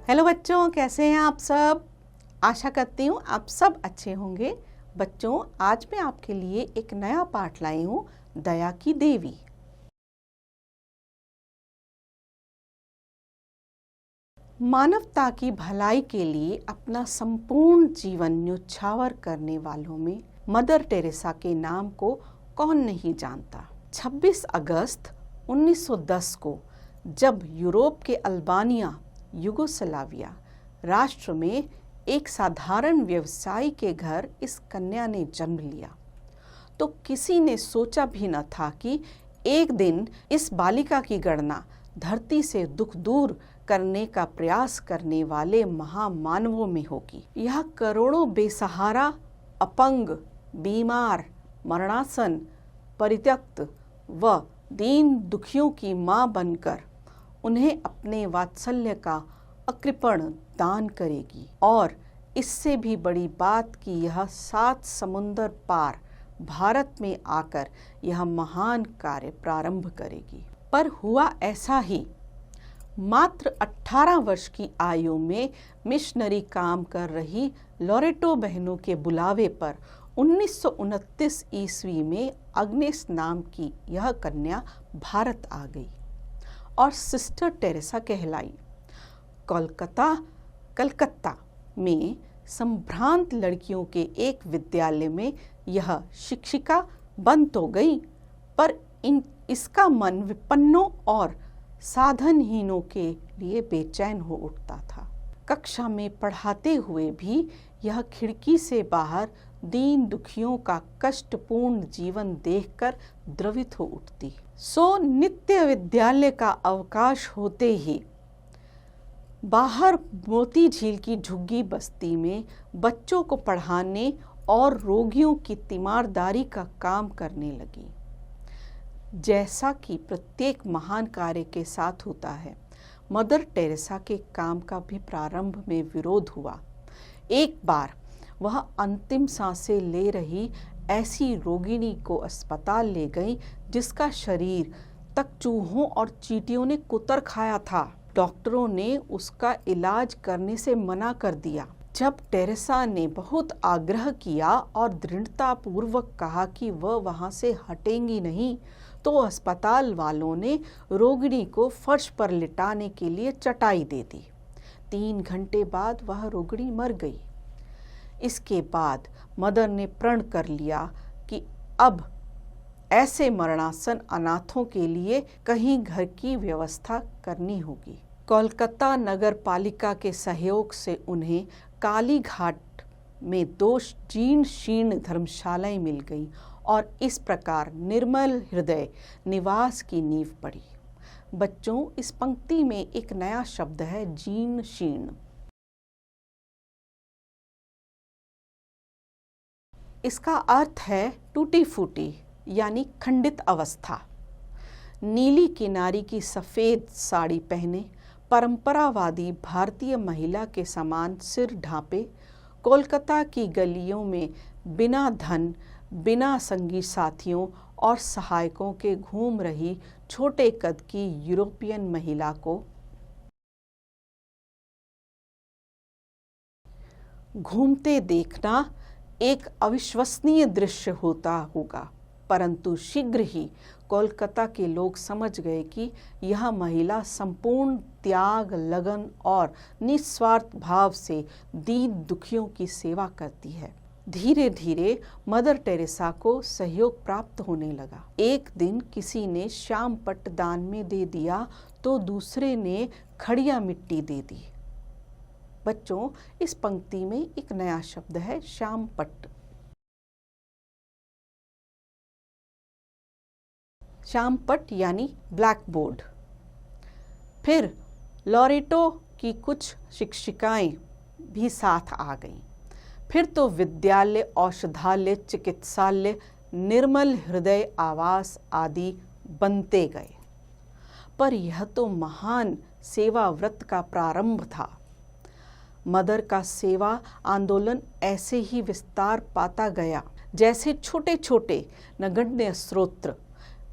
Hello बच्चों, कैसे हैं आप सब। आशा करती हूँ आप सब अच्छे होंगे। बच्चों, आज मैं आपके लिए एक नया पाठ लाई हूँ, दया की देवी। मानवता की भलाई के लिए अपना संपूर्ण जीवन न्योछावर करने वालों में मदर टेरेसा के नाम को कौन नहीं जानता। 26 अगस्त 1910 को जब यूरोप के अल्बानिया युगोस्लाविया राष्ट्र में एक साधारण व्यवसायी के घर इस कन्या ने जन्म लिया, तो किसी ने सोचा भी न था कि एक दिन इस बालिका की गणना धरती से दुख दूर करने का प्रयास करने वाले महामानवों में होगी। यह करोड़ों बेसहारा, अपंग, बीमार, मरणासन, परित्यक्त व दीन दुखियों की मां बनकर उन्हें अपने वात्सल्य का अकृपण दान करेगी और इससे भी बड़ी बात कि यह 7 समुंदर पार भारत में आकर यह महान कार्य प्रारंभ करेगी। पर हुआ ऐसा ही। मात्र 18 वर्ष की आयु में मिशनरी काम कर रही लोरेटो बहनों के बुलावे पर 1929 ईस्वी में अग्नेस नाम की यह कन्या भारत आ गई और सिस्टर टेरेसा कहलाई। कलकत्ता में संभ्रांत लड़कियों के एक विद्यालय में यह शिक्षिका बन तो गई, पर इसका मन विपन्नों और साधनहीनों के लिए बेचैन हो उठता था। कक्षा में पढ़ाते हुए भी यह खिड़की से बाहर दीन दुखियों का कष्टपूर्ण जीवन देखकर द्रवित हो उठती। सो नित्य विद्यालय का अवकाश होते ही बाहर मोती झील की झुग्गी बस्ती में बच्चों को पढ़ाने और रोगियों की तीमारदारी का काम करने लगी। जैसा कि प्रत्येक महान कार्य के साथ होता है, मदर टेरेसा के काम का भी प्रारंभ में विरोध हुआ। एक बार वह अंतिम सांसें ले रही ऐसी रोगिणी को अस्पताल ले गई जिसका शरीर तक चूहों और चींटियों ने कुतर खाया था। डॉक्टरों ने उसका इलाज करने से मना कर दिया। जब टेरेसा ने बहुत आग्रह किया और दृढ़तापूर्वक कहा कि वह वहां से हटेंगी नहीं, तो अस्पताल वालों ने रोगिणी को फर्श पर लिटाने के लिए चटाई दे दी। 3 घंटे बाद वह रोगिणी मर गई। इसके बाद मदर ने प्रण कर लिया कि अब ऐसे मरणासन अनाथों के लिए कहीं घर की व्यवस्था करनी होगी। कोलकाता नगर पालिका के सहयोग से उन्हें काली घाट में 2 जीर्ण शीर्ण धर्मशालाएं मिल गई और इस प्रकार निर्मल हृदय निवास की नींव पड़ी। बच्चों, इस पंक्ति में एक नया शब्द है, जीर्ण शीर्ण। इसका अर्थ है टूटी फूटी यानी खंडित अवस्था। नीली किनारी की सफ़ेद साड़ी पहने परंपरावादी भारतीय महिला के समान सिर ढांपे कोलकाता की गलियों में बिना धन, बिना संगी साथियों और सहायकों के घूम रही छोटे कद की यूरोपियन महिला को घूमते देखना एक अविश्वसनीय दृश्य होता होगा, परंतु शीघ्र ही कोलकाता के लोग समझ गए कि यह महिला संपूर्ण त्याग, लगन और निस्वार्थ भाव से दीन दुखियों की सेवा करती है। धीरे धीरे मदर टेरेसा को सहयोग प्राप्त होने लगा। एक दिन किसी ने श्याम पट्ट दान में दे दिया तो दूसरे ने खड़िया मिट्टी दे दी। बच्चों, इस पंक्ति में एक नया शब्द है, श्याम पट्ट। श्याम पट्ट यानी ब्लैक बोर्ड। फिर लोरेटो की कुछ शिक्षिकाएं भी साथ आ गईं। फिर तो विद्यालय, औषधालय, चिकित्सालय, निर्मल हृदय आवास आदि बनते गए। पर यह तो महान सेवा व्रत का प्रारंभ था। मदर का सेवा आंदोलन ऐसे ही विस्तार पाता गया जैसे छोटे छोटे नगण्य स्रोत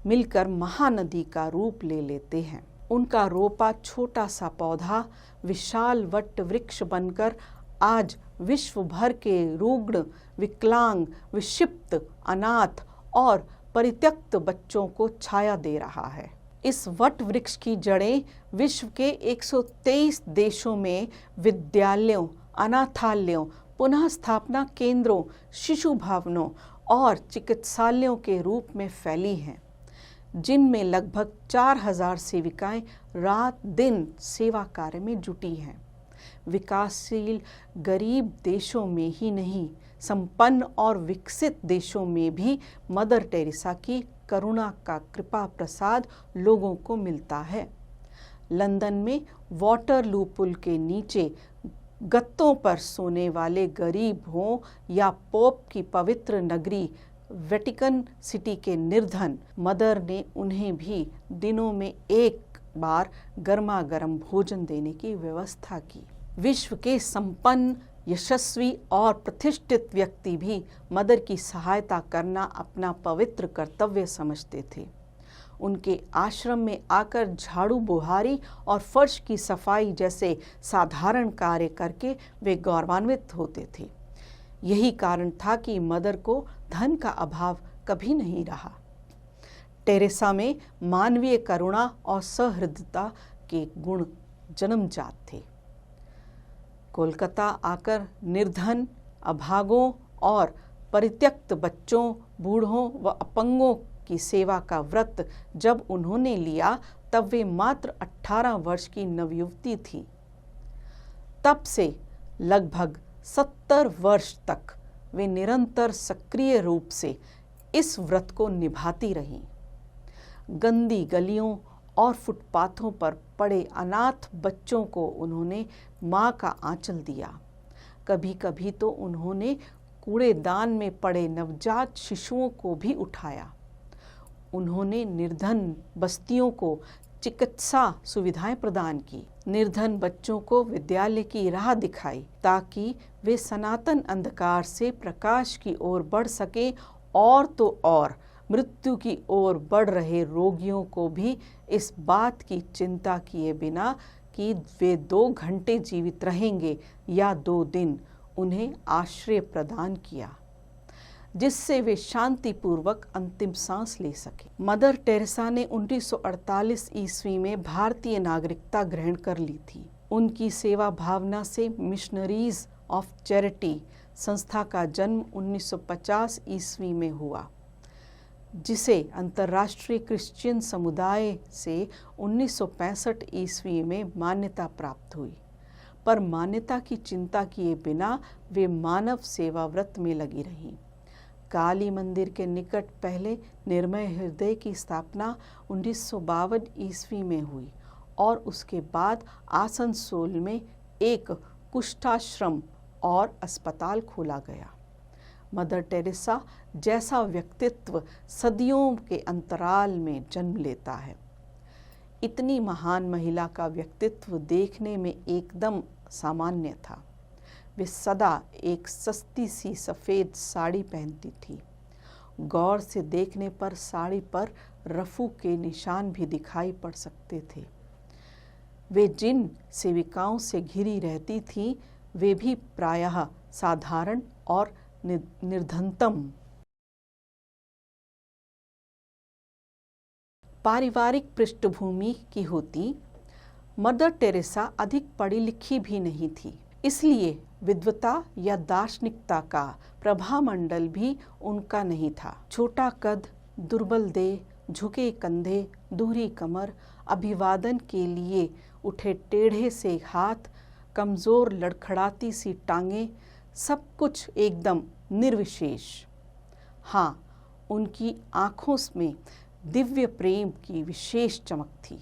मिलकर महानदी का रूप ले लेते हैं। उनका रोपा छोटा सा पौधा विशाल वट वृक्ष बनकर आज विश्व भर के रुग्ण, विकलांग, विक्षिप्त, अनाथ और परित्यक्त बच्चों को छाया दे रहा है। इस वट वृक्ष की जड़ें विश्व के 123 देशों में विद्यालयों, अनाथालयों, पुनः स्थापना केंद्रों, शिशु भवनों और चिकित्सालयों के रूप में फैली हैं, जिनमें लगभग 4000 सेविकाएं रात दिन सेवा कार्य में जुटी हैं। विकासशील गरीब देशों में ही नहीं, संपन्न और विकसित देशों में भी मदर टेरेसा की करुणा का कृपा प्रसाद लोगों को मिलता है। लंदन में वाटरलू पुल के नीचे गत्तों पर सोने वाले गरीब हों या पोप की पवित्र नगरी वेटिकन सिटी के निर्धन, मदर ने उन्हें भी दिनों में एक बार गर्मा गर्म भोजन देने की व्यवस्था की। विश्व के संपन्न, यशस्वी और प्रतिष्ठित व्यक्ति भी मदर की सहायता करना अपना पवित्र कर्तव्य समझते थे। उनके आश्रम में आकर झाड़ू बुहारी और फर्श की सफाई जैसे साधारण कार्य करके वे गौरवान्वित होते थे। यही कारण था कि मदर को धन का अभाव कभी नहीं रहा। टेरेसा में मानवीय करुणा और सहृदयता के गुण जन्मजात थे। कोलकाता आकर निर्धन, अभागों और परित्यक्त बच्चों, बूढ़ों व अपंगों की सेवा का व्रत जब उन्होंने लिया तब वे मात्र 18 वर्ष की नवयुवती थी। तब से लगभग 70 वर्ष तक वे निरंतर सक्रिय रूप से इस व्रत को निभाती रहीं। गंदी गलियों और फुटपाथों पर पड़े अनाथ बच्चों को उन्होंने माँ का आंचल दिया। कभी कभी तो उन्होंने कूड़ेदान में पड़े नवजात शिशुओं को भी उठाया। उन्होंने निर्धन बस्तियों को चिकित्सा सुविधाएं प्रदान की, निर्धन बच्चों को विद्यालय की राह दिखाई ताकि वे सनातन अंधकार से प्रकाश की ओर बढ़ सके, और तो और मृत्यु की ओर बढ़ रहे रोगियों को भी इस बात की चिंता किए बिना कि वे 2 घंटे जीवित रहेंगे या 2 दिन, उन्हें आश्रय प्रदान किया, जिससे वे शांतिपूर्वक अंतिम सांस ले सके। मदर टेरेसा ने 1948 ईस्वी में भारतीय नागरिकता ग्रहण कर ली थी। उनकी सेवा भावना से मिशनरीज ऑफ चैरिटी संस्था का जन्म 1950 ईस्वी में हुआ, जिसे अंतर्राष्ट्रीय क्रिश्चियन समुदाय से 1965 ईस्वी में मान्यता प्राप्त हुई। पर मान्यता की चिंता किए बिना वे मानव सेवा व्रत में लगी रहीं। काली मंदिर के निकट पहले निर्मय हृदय की स्थापना 1952 ईस्वी में हुई और उसके बाद आसनसोल में एक कुष्ठाश्रम और अस्पताल खोला गया। मदर टेरेसा जैसा व्यक्तित्व सदियों के अंतराल में जन्म लेता है। इतनी महान महिला का व्यक्तित्व देखने में एकदम सामान्य था। वे सदा एक सस्ती सी सफ़ेद साड़ी पहनती थी। गौर से देखने पर साड़ी पर रफू के निशान भी दिखाई पड़ सकते थे। वे जिन सेविकाओं से घिरी रहती थीं, वे भी प्रायः साधारण और निर्धनतम पारिवारिक पृष्ठभूमि की होती। मदर टेरेसा अधिक पढ़ी लिखी भी नहीं थी, इसलिए विद्वता या दार्शनिकता का प्रभामंडल भी उनका नहीं था। छोटा कद, दुर्बल देह, झुके कंधे, दोहरी कमर, अभिवादन के लिए उठे टेढ़े से हाथ, कमज़ोर लड़खड़ाती सी टांगें, सब कुछ एकदम निर्विशेष। हाँ, उनकी आँखों में दिव्य प्रेम की विशेष चमक थी।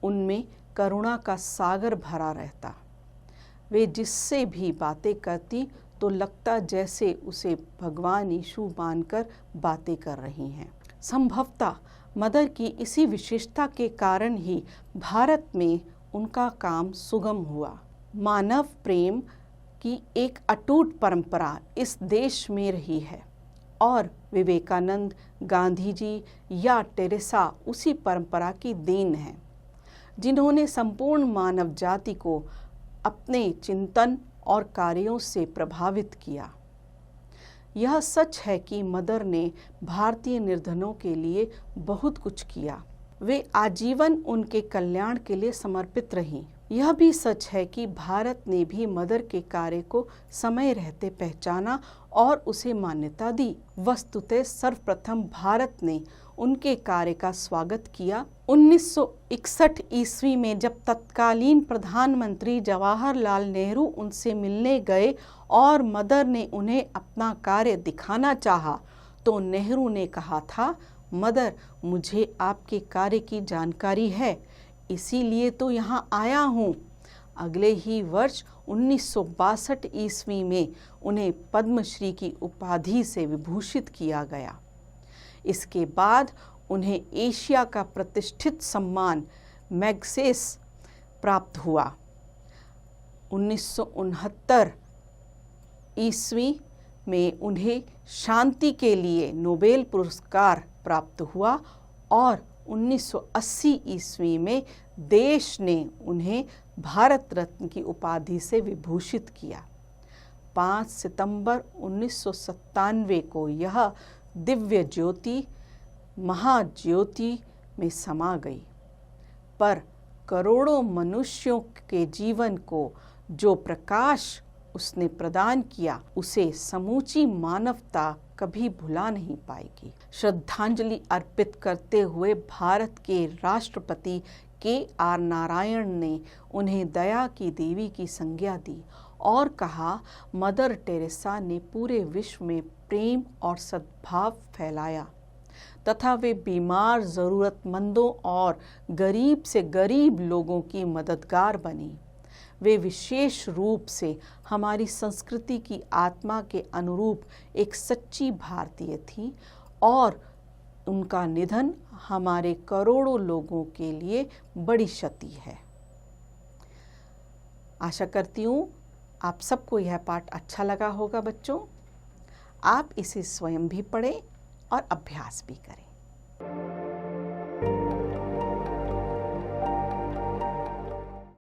उनमें करुणा का सागर भरा रहता। वे जिससे भी बातें करती तो लगता जैसे उसे भगवान यीशु मानकर बातें कर रही हैं। संभवतः मदर की इसी विशेषता के कारण ही भारत में उनका काम सुगम हुआ। मानव प्रेम की एक अटूट परंपरा इस देश में रही है और विवेकानंद, गांधी जी या टेरेसा उसी परंपरा की देन हैं। जिन्होंने संपूर्ण मानव जाति को अपने चिंतन और कार्यों से प्रभावित किया। यह सच है कि मदर ने भारतीय निर्धनों के लिए बहुत कुछ किया। वे आजीवन उनके कल्याण के लिए समर्पित रहीं। यह भी सच है कि भारत ने भी मदर के कार्य को समय रहते पहचाना और उसे मान्यता दी। वस्तुतः सर्वप्रथम भारत ने उनके कार्य का स्वागत किया। 1961 ईस्वी में जब तत्कालीन प्रधानमंत्री जवाहरलाल नेहरू उनसे मिलने गए और मदर ने उन्हें अपना कार्य दिखाना चाहा, तो नेहरू ने कहा था, मदर, मुझे आपके कार्य की जानकारी है, इसीलिए तो यहाँ आया हूँ। अगले ही वर्ष 1962 ईस्वी में उन्हें पद्मश्री की उपाधि से विभूषित किया गया। इसके बाद उन्हें एशिया का प्रतिष्ठित सम्मान मैग्सेस प्राप्त हुआ। 1969 ईस्वी में उन्हें शांति के लिए नोबेल पुरस्कार प्राप्त हुआ और 1980 ईस्वी में देश ने उन्हें भारत रत्न की उपाधि से विभूषित किया। 5 सितंबर 1997 को यह दिव्य ज्योति महाज्योति में समा गई। पर करोड़ों मनुष्यों के जीवन को जो प्रकाश उसने प्रदान किया, उसे समूची मानवता कभी भुला नहीं पाएगी। श्रद्धांजलि अर्पित करते हुए भारत के राष्ट्रपति KR नारायण ने उन्हें दया की देवी की संज्ञा दी और कहा, मदर टेरेसा ने पूरे विश्व में प्रेम और सद्भाव फैलाया तथा वे बीमार, ज़रूरतमंदों और गरीब से गरीब लोगों की मददगार बनी। वे विशेष रूप से हमारी संस्कृति की आत्मा के अनुरूप एक सच्ची भारतीय थी और उनका निधन हमारे करोड़ों लोगों के लिए बड़ी क्षति है। आशा करती हूँ आप सबको यह पाठ अच्छा लगा होगा। बच्चों, आप इसे स्वयं भी पढ़ें और अभ्यास भी करें।